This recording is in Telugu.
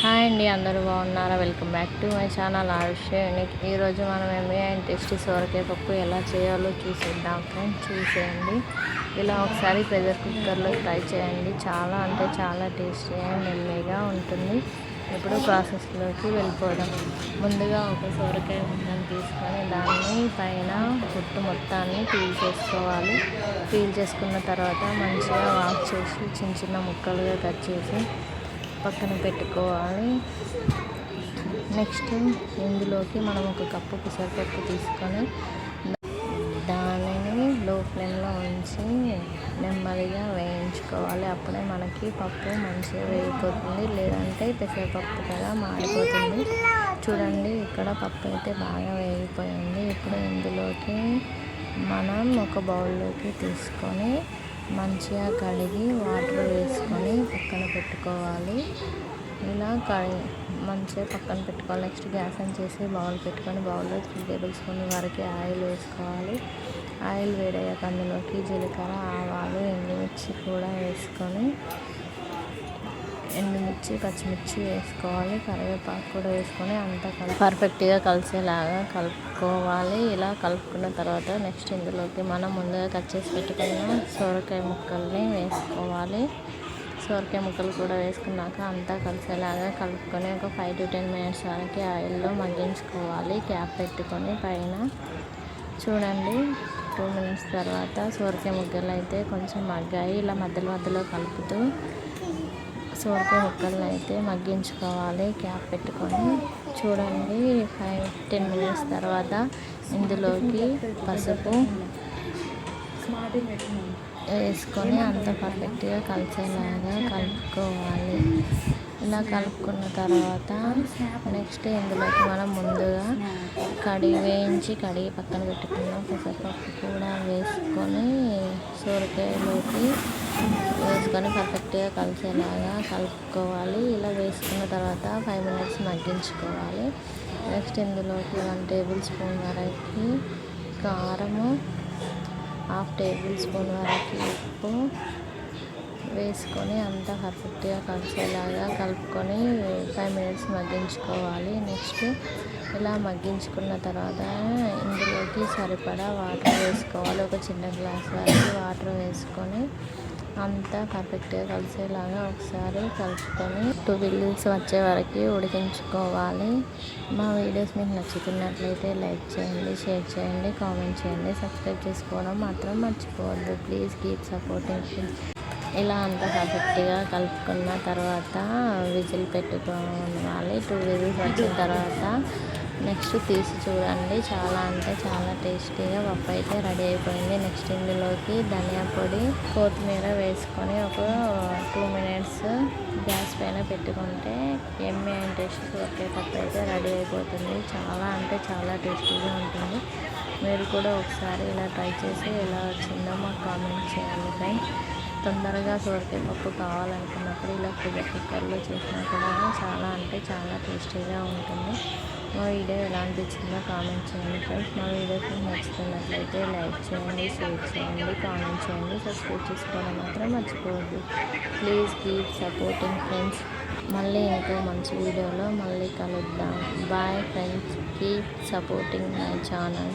హాయ్ అండి, అందరూ బాగున్నారా? Welcome back to my channel Arushya unique. ఈరోజు మనం ఎంఏ అండ్ టేస్టీ సొరకాయ పప్పు ఎలా చేయాలో చూసేద్దాం ఫ్రెండ్స్. చూసేయండి. ఇలా ఒకసారి ప్రెషర్ కుక్కర్లో ట్రై చేయండి. చాలా అంటే చాలా టేస్టీ అండ్ ఎమ్మీగా ఉంటుంది. ఇప్పుడు ప్రాసెస్లోకి వెళ్ళిపోదాం. ముందుగా ఒక సొరకాయ ముక్కను తీసుకొని దాన్ని పైన పుట్టు మొత్తాన్ని పీల్ చేసుకోవాలి. పీల్ చేసుకున్న తర్వాత మంచిగా వాష్ చేసి చిన్న చిన్న ముక్కలుగా కట్ చేసి పక్కన పెట్టుకోవాలి. నెక్స్ట్ ఇందులోకి మనం ఒక కప్పు పెసరపప్పు తీసుకొని దానిని లో ఫ్లేమ్లో ఉంచి నెమ్మదిగా వేయించుకోవాలి. అప్పుడే మనకి పప్పు మంచిగా వేగిపోతుంది, లేదంటే పెసరపప్పు కదా మాడిపోతుంది. చూడండి, ఇక్కడ పప్పు అయితే బాగా వేగిపోయింది. ఇప్పుడు ఇందులోకి మనం ఒక బౌల్లోకి తీసుకొని మంచిగా కడిగి వాటర్ వేసుకొని పక్కన పెట్టుకోవాలి. ఇలా మంచిగా పక్కన పెట్టుకోవాలి. నెక్స్ట్ గ్యాస్ ఆన్ చేసి బౌల్ పెట్టుకొని బౌల్లో 3 టేబుల్ స్పూన్ వరకు ఆయిల్ వేసుకోవాలి. ఆయిల్ వేడయ్యాక అందులోకి జీలకర్ర, ఆవాలు, ఎండుమిర్చి కూడా వేసుకొని ఎండుమిర్చి, పచ్చిమిర్చి వేసుకోవాలి. కరివేపాకు కూడా వేసుకొని అంతా పర్ఫెక్ట్గా కలిసేలాగా కలుపుకోవాలి. ఇలా కలుపుకున్న తర్వాత నెక్స్ట్ ఇందులోకి మనం ముందుగా కట్ చేసి పెట్టుకున్న సొరకాయ ముక్కల్ని వేసుకోవాలి. సొరకాయ ముక్కలు కూడా వేసుకున్నాక అంతా కలిసేలాగా కలుపుకొని ఒక 5 to 10 minutes వరకు ఆయిల్లో మగ్గించుకోవాలి. క్యాప్ పెట్టుకొని పైన. చూడండి, 2 minutes తర్వాత సొరకాయ ముక్కలు అయితే కొంచెం మగ్గాయి. ఇలా మధ్యలో కలుపుతూ సొరకాయ ముక్కలను అయితే మగ్గించుకోవాలి క్యాప్ పెట్టుకొని. చూడండి, 5-10 minutes తర్వాత ఇందులోకి పసుపు వేసుకొని అంత పర్ఫెక్ట్గా కలిసేలాగా కలుపుకోవాలి. ఇలా కలుపుకున్న తర్వాత నెక్స్ట్ ఇందులోకి మనం ముందుగా వేయించి కడిగి పక్కన పెట్టుకున్న పెసరపప్పు కూడా వేసుకొని సొరకాయలోకి వేసుకొని పర్ఫెక్ట్గా కలిసేలాగా కలుపుకోవాలి. ఇలా వేసుకున్న తర్వాత 5 minutes మగ్గించుకోవాలి. నెక్స్ట్ ఇందులోకి 1 టేబుల్ స్పూన్ వరకు కారము, 1/2 టేబుల్ స్పూన్ వరకు ఉప్పు వేసుకొని అంతా పర్ఫెక్ట్గా కలిసేలాగా కలుపుకొని 5 minutes మగ్గించుకోవాలి. నెక్స్ట్ ఇలా మగ్గించుకున్న తర్వాత ఇందులోకి సరిపడా వాటర్ వేసుకోవాలి. ఒక చిన్న గ్లాస్ వరకు వాటర్ వేసుకొని అంతా పర్ఫెక్ట్గా కలిసేలాగా ఒకసారి కలుపుకొని 2 whistles వచ్చే వరకు ఉడికించుకోవాలి. మా వీడియోస్ మీకు నచ్చుతున్నట్లయితే లైక్ చేయండి, షేర్ చేయండి, కామెంట్ చేయండి, సబ్స్క్రైబ్ చేసుకోవడం మాత్రం మర్చిపోవద్దు. Please keep supporting. ఇలా అంతా పర్ఫెక్ట్గా కలుపుకున్న తర్వాత విజిల్ పెట్టుకోవాలి. 2 whistles వచ్చిన తర్వాత నెక్స్ట్ తీసి చూడండి. చాలా అంటే చాలా టేస్టీగా పప్పు అయితే రెడీ అయిపోయింది. నెక్స్ట్ ఇందులోకి ధనియా పొడి, కొత్తిమీర వేసుకొని ఒక 2 minutes గ్యాస్ పైన పెట్టుకుంటే ఎమ్మీ అండ్ టేస్టీ సొరకాయ పప్పు అయితే రెడీ అయిపోతుంది. చాలా అంటే చాలా టేస్టీగా ఉంటుంది. మీరు కూడా ఒకసారి ఇలా ట్రై చేసి ఎలా వచ్చిందో మాకు కామెంట్ చేయండి ఫ్రెండ్స్. తొందరగా సొరకాయ పప్పు కావాలనుకున్నప్పుడు ఇలా ప్రెషర్ కుక్కర్లో చేసినా కూడా చాలా అంటే చాలా టేస్టీగా ఉంటుంది. మా వీడియో ఎలా అనిపించిందో కామెంట్ చేయండి ఫ్రెండ్స్. మా వీడియోస్ మీకు నచ్చుతున్నట్లయితే లైక్ చేయండి, షేర్ చేయండి, కామెంట్ చేయండి, సబ్స్క్రైబ్ చేసుకోవడం మాత్రం మర్చిపోవద్దు. Please keep supporting friends. మళ్ళీ ఇంకో మంచి వీడియోలో మళ్ళీ కలుద్దాం. Bye friends. Keep supporting my channel.